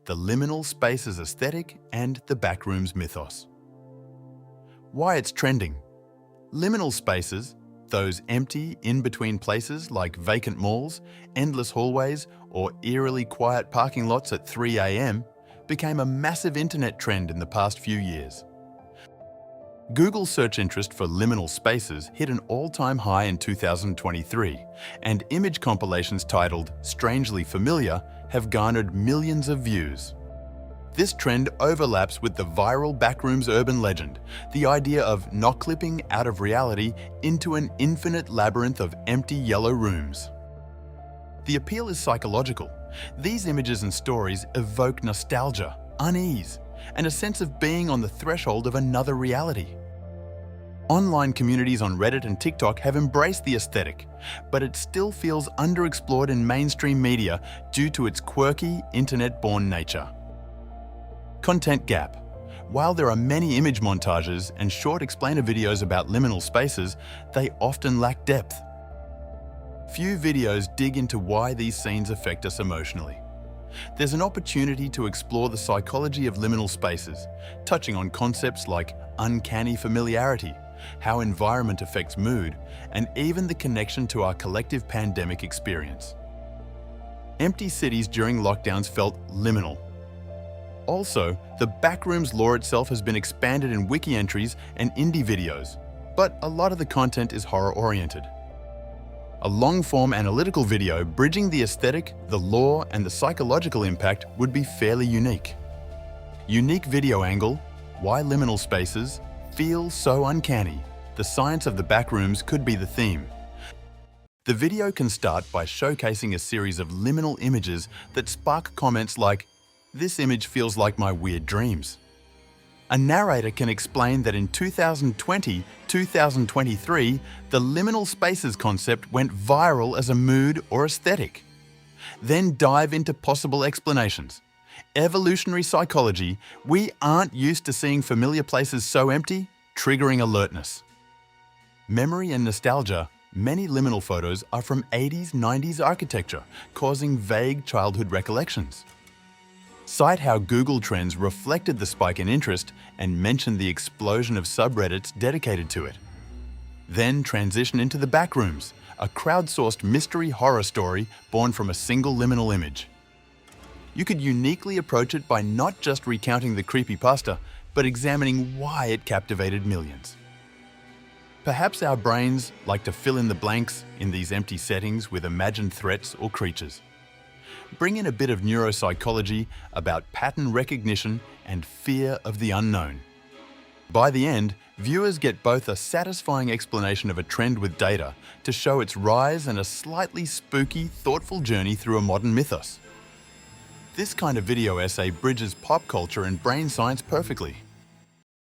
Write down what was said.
the liminal spaces aesthetic and the backrooms mythos. Why it's trending. Liminal spaces, those empty, in-between places like vacant malls, endless hallways, or eerily quiet parking lots at 3 a.m., became a massive internet trend in the past few years. Google search interest for liminal spaces hit an all-time high in 2023, and image compilations titled "Strangely Familiar" have garnered millions of views. This trend overlaps with the viral Backrooms urban legend, the idea of knock-clipping out of reality into an infinite labyrinth of empty yellow rooms. The appeal is psychological. These images and stories evoke nostalgia, unease, and a sense of being on the threshold of another reality. Online communities on Reddit and TikTok have embraced the aesthetic, but it still feels underexplored in mainstream media due to its quirky, internet-born nature. Content gap. While there are many image montages and short explainer videos about liminal spaces, they often lack depth. Few videos dig into why these scenes affect us emotionally. There's an opportunity to explore the psychology of liminal spaces, touching on concepts like uncanny familiarity, how environment affects mood, and even the connection to our collective pandemic experience. Empty cities during lockdowns felt liminal. Also, the Backrooms lore itself has been expanded in wiki entries and indie videos, but a lot of the content is horror-oriented. A long-form analytical video bridging the aesthetic, the lore, and the psychological impact would be fairly unique. Unique video angle, why liminal spaces feel so uncanny. The science of the Backrooms could be the theme. The video can start by showcasing a series of liminal images that spark comments like, "This image feels like my weird dreams." A narrator can explain that in 2020-2023, the liminal spaces concept went viral as a mood or aesthetic. Then dive into possible explanations. Evolutionary psychology, we aren't used to seeing familiar places so empty, triggering alertness. Memory and nostalgia, many liminal photos are from 80s-90s architecture, causing vague childhood recollections. Cite how Google Trends reflected the spike in interest and mention the explosion of subreddits dedicated to it. Then transition into the Backrooms, a crowdsourced mystery horror story born from a single liminal image. You could uniquely approach it by not just recounting the creepypasta, but examining why it captivated millions. Perhaps our brains like to fill in the blanks in these empty settings with imagined threats or creatures. Bring in a bit of neuropsychology about pattern recognition and fear of the unknown. By the end, viewers get both a satisfying explanation of a trend with data to show its rise and a slightly spooky, thoughtful journey through a modern mythos. This kind of video essay bridges pop culture and brain science perfectly.